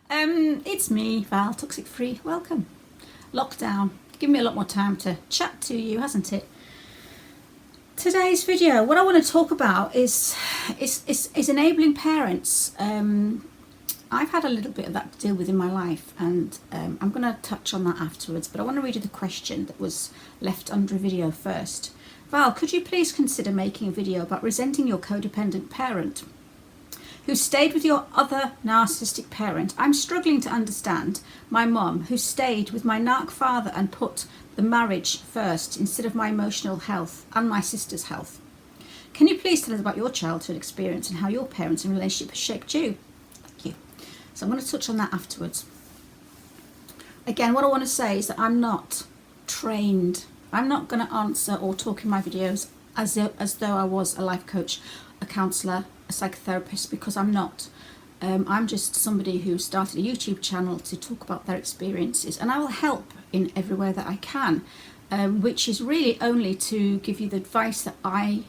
It's me, Val, Toxic Free. Welcome. Lockdown. Given me a lot more time to chat to you, hasn't it? Today's video, what I want to talk about is enabling parents. I've had a little bit of that to deal with in my life, and I'm going to touch on that afterwards, but I want to read you the question that was left under a video first. Val, could you please consider making a video about resenting your codependent parent who stayed with your other narcissistic parent? I'm struggling to understand my mum who stayed with my narc father and put the marriage first instead of my emotional health and my sister's health. Can you please tell us about your childhood experience and how your parents and relationship has shaped you? Thank you. So I'm going to touch on that afterwards. Again, what I want to say is that I'm not trained. I'm not going to answer or talk in my videos as though I was a life coach, a counsellor, a psychotherapist, because I'm not. I'm just somebody who started a YouTube channel to talk about their experiences, and I will help in every way that I can, which is really only to give you the advice that I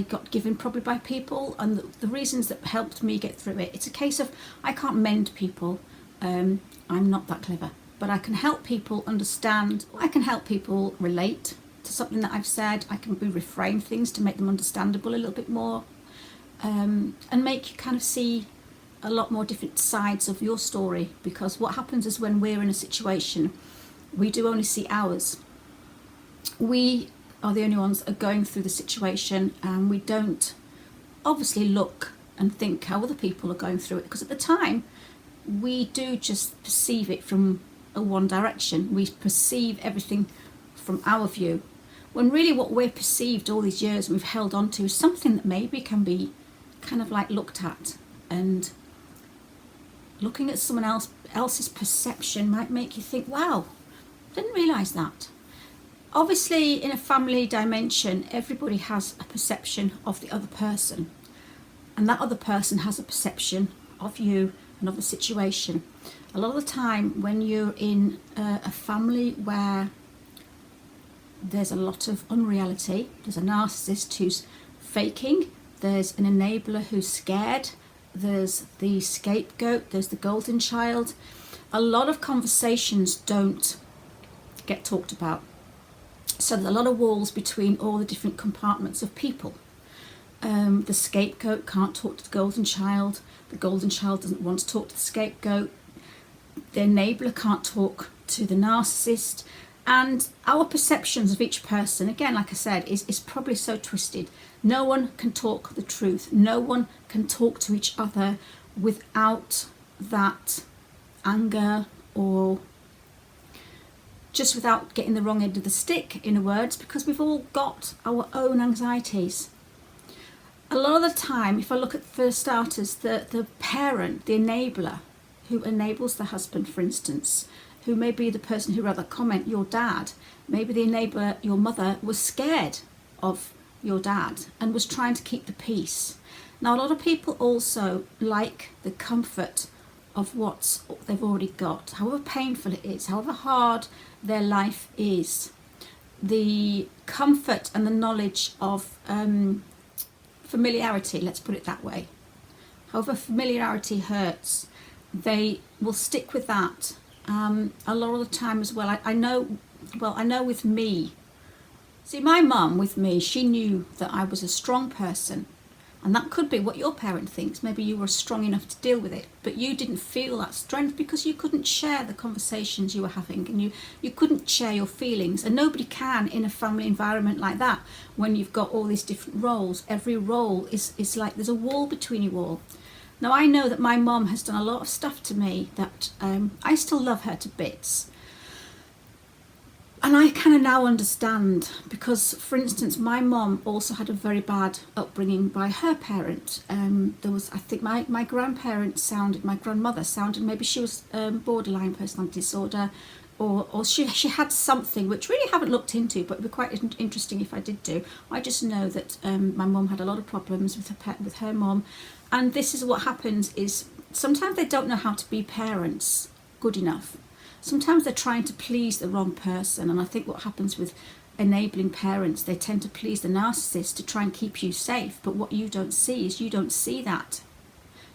got given probably by people, and the reasons that helped me get through it. It's a case of I can't mend people. I'm not that clever, but I can help people understand. I can help people relate to something that I've said. I can reframe things to make them understandable a little bit more, and make you kind of see a lot more different sides of your story, because what happens is when we're in a situation, we do only see ours. We are the only ones that are going through the situation, and we don't obviously look and think how other people are going through it, because at the time we do just perceive it from a one direction. We perceive everything from our view, when really what we've perceived all these years and we've held on to is something that maybe can be kind of like looked at, and looking at someone else's perception might make you think, wow, didn't realise that. Obviously, in a family dimension, everybody has a perception of the other person, and that other person has a perception of you and of the situation. A lot of the time when you're in a family where there's a lot of unreality, there's a narcissist who's faking, there's an enabler who's scared, there's the scapegoat, there's the golden child. A lot of conversations don't get talked about. So there's a lot of walls between all the different compartments of people. The scapegoat can't talk to the golden child doesn't want to talk to the scapegoat, the enabler can't talk to the narcissist. And our perceptions of each person, again, like I said, is probably so twisted. No one can talk the truth. No one can talk to each other without that anger, or just without getting the wrong end of the stick, in other words, because we've all got our own anxieties. A lot of the time, if I look at, for starters, the parent, the enabler, who enables the husband, for instance, who may be the person who wrote that comment, your dad, maybe the enabler, your mother, was scared of your dad and was trying to keep the peace. Now, a lot of people also like the comfort of what they've already got, however painful it is, however hard their life is. The comfort and the knowledge of familiarity, let's put it that way. However familiarity hurts, they will stick with that. A lot of the time as well, I know with me, see, my mum with me, she knew that I was a strong person, and that could be what your parent thinks. Maybe you were strong enough to deal with it, but you didn't feel that strength because you couldn't share the conversations you were having, and you couldn't share your feelings, and nobody can in a family environment like that when you've got all these different roles. Every role is like there's a wall between you all. Now, I know that my mum has done a lot of stuff to me that I still love her to bits. And I kind of now understand, because, for instance, my mum also had a very bad upbringing by her parent. There was, I think, my grandmother sounded, maybe she was borderline personality disorder, or she had something which really haven't looked into, but it'd be quite interesting if I did do. I just know that my mum had a lot of problems with her mum, and this is what happens is sometimes they don't know how to be parents good enough. Sometimes they're trying to please the wrong person, and I think what happens with enabling parents, they tend to please the narcissist to try and keep you safe, but what you don't see is you don't see that.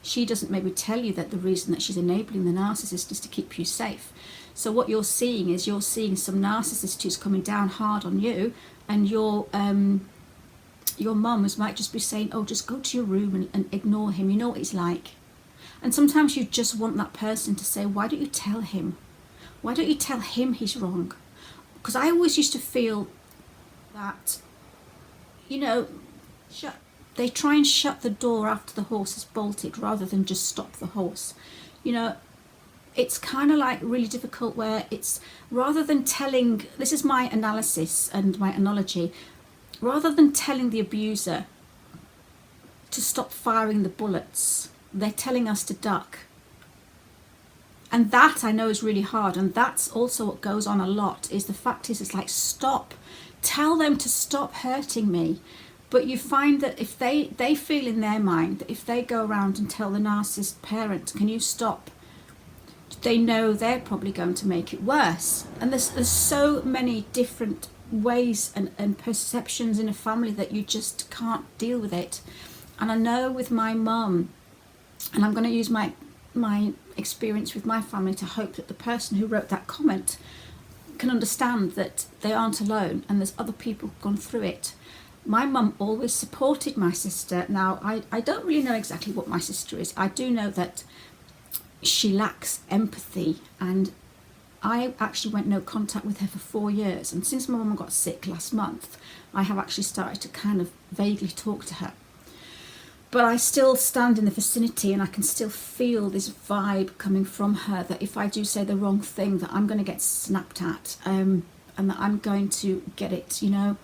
she doesn't maybe tell you that the reason that she's enabling the narcissist is to keep you safe. So what you're seeing is you're seeing some narcissist who's coming down hard on you, and your mum might just be saying, oh, just go to your room and ignore him, you know what he's like. And sometimes you just want that person to say, why don't you tell him? Why don't you tell him he's wrong? Because I always used to feel that, you know, they try and shut the door after the horse has bolted rather than just stop the horse. You know, it's kind of like really difficult where it's, rather than telling, this is my analysis and my analogy, rather than telling the abuser to stop firing the bullets, they're telling us to duck. And that I know is really hard, and that's also what goes on a lot, is the fact is, it's like, stop, tell them to stop hurting me. But you find that if they feel in their mind that if they go around and tell the narcissist parent, can you stop, they know they're probably going to make it worse. And there's so many different ways and perceptions in a family that you just can't deal with it. And I know with my mum, and I'm going to use my experience with my family to hope that the person who wrote that comment can understand that they aren't alone and there's other people who've gone through it. My mum always supported my sister. Now, I don't really know exactly what my sister is. I do know that she lacks empathy, and I actually went no contact with her for 4 years. And since my mum got sick last month, I have actually started to kind of vaguely talk to her. But I still stand in the vicinity and I can still feel this vibe coming from her that if I do say the wrong thing, that I'm going to get snapped at, and that I'm going to get it, you know.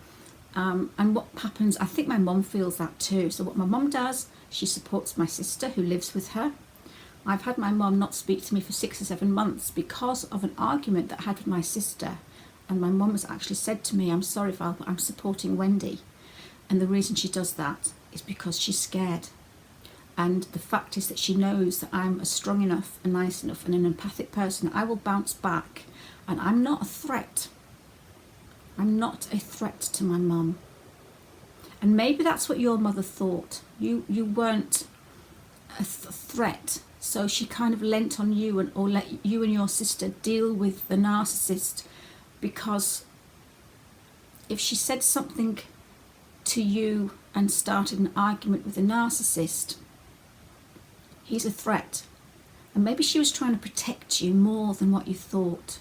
And what happens, I think my mum feels that too. So what my mum does, she supports my sister who lives with her. I've had my mum not speak to me for 6 or 7 months because of an argument that I had with my sister. And my mum has actually said to me, I'm sorry, Val, but I'm supporting Wendy. And the reason she does that is because she's scared. And the fact is that she knows that I'm a strong enough, a nice enough and an empathic person. I will bounce back, and I'm not a threat. I'm not a threat to my mum. And maybe that's what your mother thought. You weren't a threat. So she kind of lent on you or let you and your sister deal with the narcissist, because if she said something to you and started an argument with the narcissist, he's a threat. And maybe she was trying to protect you more than what you thought.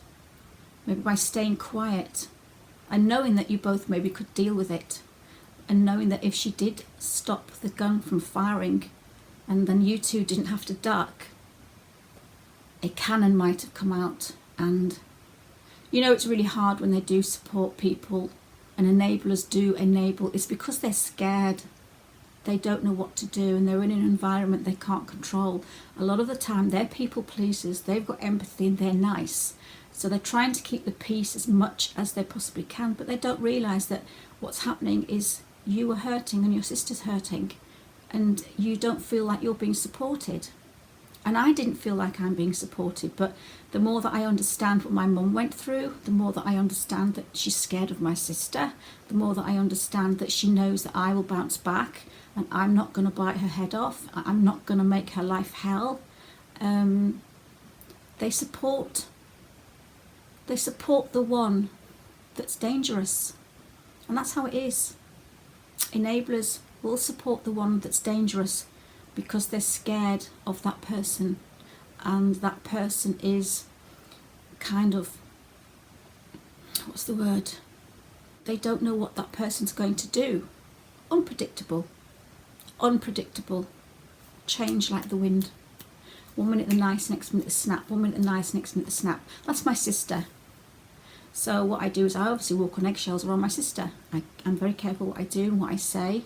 Maybe by staying quiet and knowing that you both maybe could deal with it, and knowing that if she did stop the gun from firing and then you two didn't have to duck, a cannon might have come out. And you know, it's really hard when they do support people and enablers do enable. It's because they're scared. They don't know what to do, and they're in an environment they can't control. A lot of the time they're people pleasers, they've got empathy and they're nice. So they're trying to keep the peace as much as they possibly can, but they don't realise that what's happening is you are hurting and your sister's hurting, and you don't feel like you're being supported. And I didn't feel like I'm being supported, but the more that I understand what my mum went through, the more that I understand that she's scared of my sister, the more that I understand that she knows that I will bounce back and I'm not going to bite her head off, I'm not going to make her life hell. They support the one that's dangerous, and that's how it is. Enablers will support the one that's dangerous because they're scared of that person, and that person is kind of, what's the word? They don't know what that person's going to do. Unpredictable, change like the wind. 1 minute the nice, next minute the snap. 1 minute the nice, next minute the snap. That's my sister. So what I do is I obviously walk on eggshells around my sister. I'm very careful what I do and what I say.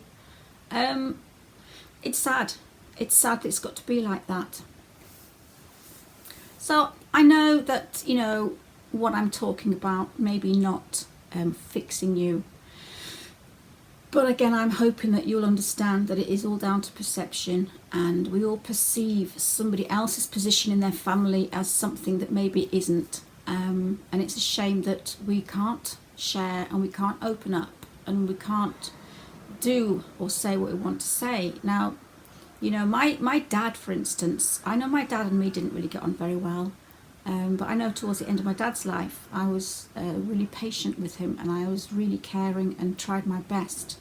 It's sad. It's sad that it's got to be like that. So I know that, you know, what I'm talking about, maybe not fixing you. But again, I'm hoping that you'll understand that it is all down to perception, and we all perceive somebody else's position in their family as something that maybe isn't. And it's a shame that we can't share and we can't open up and we can't do or say what we want to say. Now, You know, my dad, for instance, I know my dad and me didn't really get on very well. But I know towards the end of my dad's life, I was really patient with him, and I was really caring and tried my best.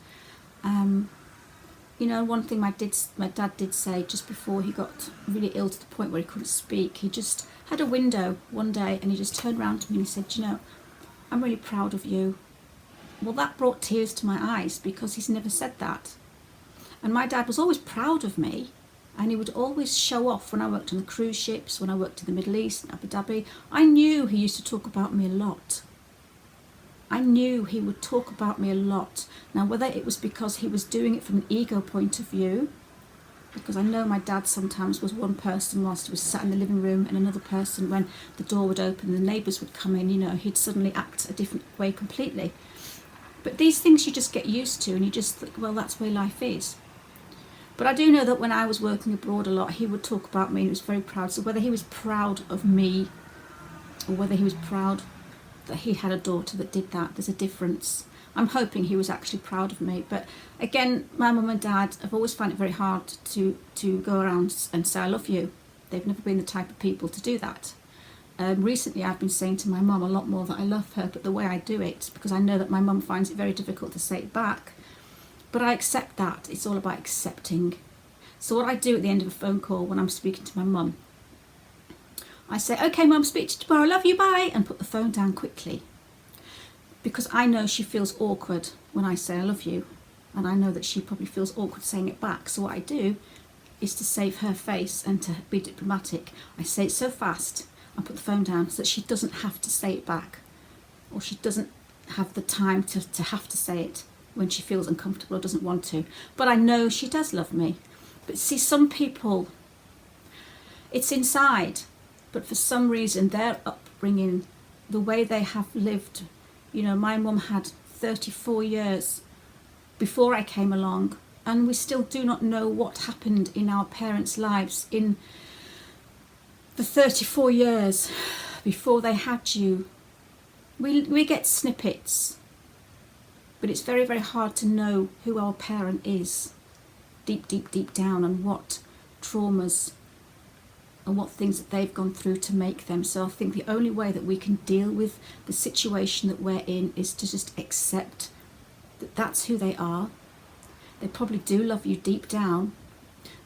You know, one thing my dad did say just before he got really ill to the point where he couldn't speak, he just had a window one day and he just turned around to me and he said, you know, I'm really proud of you. Well, that brought tears to my eyes because he's never said that. And my dad was always proud of me, and he would always show off when I worked on the cruise ships, when I worked in the Middle East, in Abu Dhabi. I knew he used to talk about me a lot. I knew he would talk about me a lot. Now, whether it was because he was doing it from an ego point of view, because I know my dad sometimes was one person whilst he was sat in the living room, and another person when the door would open and the neighbours would come in, you know, he'd suddenly act a different way completely. But these things you just get used to, and you just think, well, that's where life is. But I do know that when I was working abroad a lot, he would talk about me and he was very proud. So whether he was proud of me or whether he was proud that he had a daughter that did that, there's a difference. I'm hoping he was actually proud of me. But again, my mum and dad have always found it very hard to go around and say I love you. They've never been the type of people to do that. Recently I've been saying to my mum a lot more that I love her, but the way I do it, because I know that my mum finds it very difficult to say it back, but I accept that. It's all about accepting. So what I do at the end of a phone call when I'm speaking to my mum, I say, okay mum, speak to you tomorrow, love you, bye, and put the phone down quickly. Because I know she feels awkward when I say I love you, and I know that she probably feels awkward saying it back. So what I do is to save her face and to be diplomatic. I say it so fast and put the phone down so that she doesn't have to say it back, or she doesn't have the time to have to say it when she feels uncomfortable or doesn't want to. But I know she does love me. But see, some people, it's inside, but for some reason their upbringing, the way they have lived, you know, my mum had 34 years before I came along, and we still do not know what happened in our parents' lives in the 34 years before they had you. We get snippets, but it's very, very hard to know who our parent is deep, deep, deep down, and what traumas and what things that they've gone through to make them. So I think the only way that we can deal with the situation that we're in is to just accept that that's who they are. They probably do love you deep down.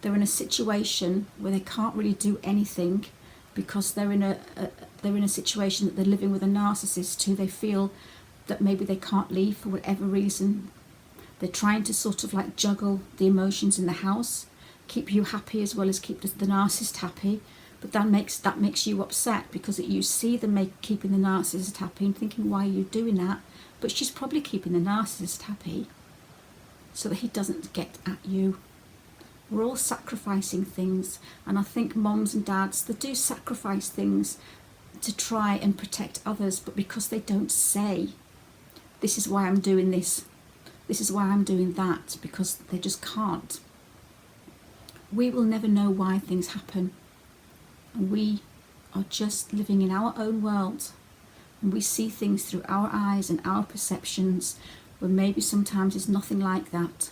They're in a situation where they can't really do anything because they're in a situation that they're living with a narcissist who they feel that maybe they can't leave for whatever reason. They're trying to sort of like juggle the emotions in the house, keep you happy as well as keep the narcissist happy. But that makes you upset because you see them keeping the narcissist happy and thinking, why are you doing that? But she's probably keeping the narcissist happy so that he doesn't get at you. We're all sacrificing things, and I think moms and dads, they do sacrifice things to try and protect others, but because they don't say, this is why I'm doing this, this is why I'm doing that, because they just can't. We will never know why things happen, and we are just living in our own world, and we see things through our eyes and our perceptions, when maybe sometimes it's nothing like that.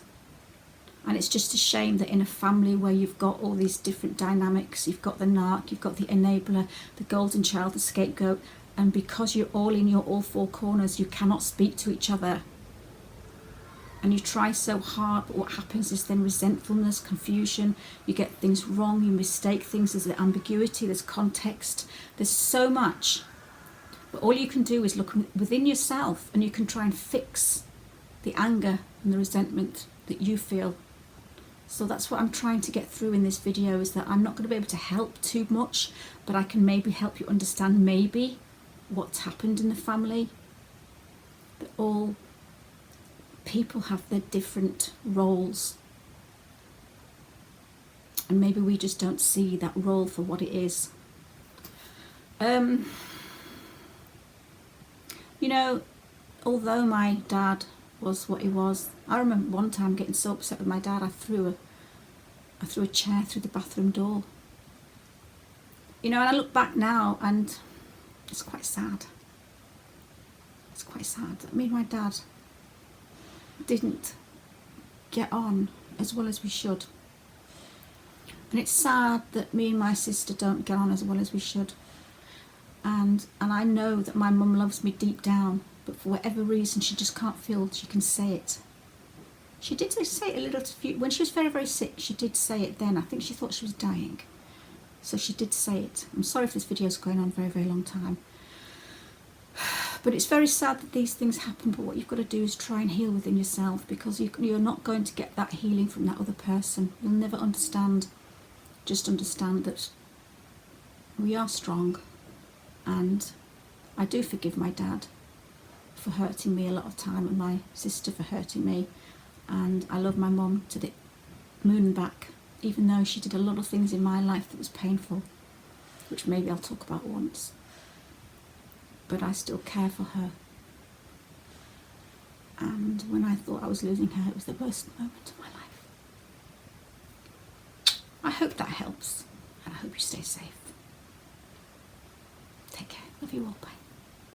And it's just a shame that in a family where you've got all these different dynamics, you've got the narc, you've got the enabler, the golden child, the scapegoat, and because you're all in your all four corners, you cannot speak to each other. And you try so hard, but what happens is then resentfulness, confusion, you get things wrong, you mistake things, there's ambiguity, there's context, there's so much. But all you can do is look within yourself, and you can try and fix the anger and the resentment that you feel. So that's what I'm trying to get through in this video, is that I'm not going to be able to help too much, but I can maybe help you understand maybe what's happened in the family. That all people have their different roles, and maybe we just don't see that role for what it is. You know, although my dad was what he was, I remember one time getting so upset with my dad, I threw a chair through the bathroom door. You know, and I look back now and it's quite sad. It's quite sad that me and my dad didn't get on as well as we should. And it's sad that me and my sister don't get on as well as we should. And I know that my mum loves me deep down, but for whatever reason she just can't feel she can say it. She did say it a little few, when she was very, very sick, she did say it then. I think she thought she was dying. So she did say it. I'm sorry if this video is going on a very, very long time. But it's very sad that these things happen, but what you've got to do is try and heal within yourself, because you're not going to get that healing from that other person. You'll never understand. Just understand that we are strong, and I do forgive my dad for hurting me a lot of time, and my sister for hurting me, and I love my mum to the moon and back, even though she did a lot of things in my life that was painful, which maybe I'll talk about once. But I still care for her. And when I thought I was losing her, it was the worst moment of my life. I hope that helps, and I hope you stay safe. Take care. Love you all. Bye.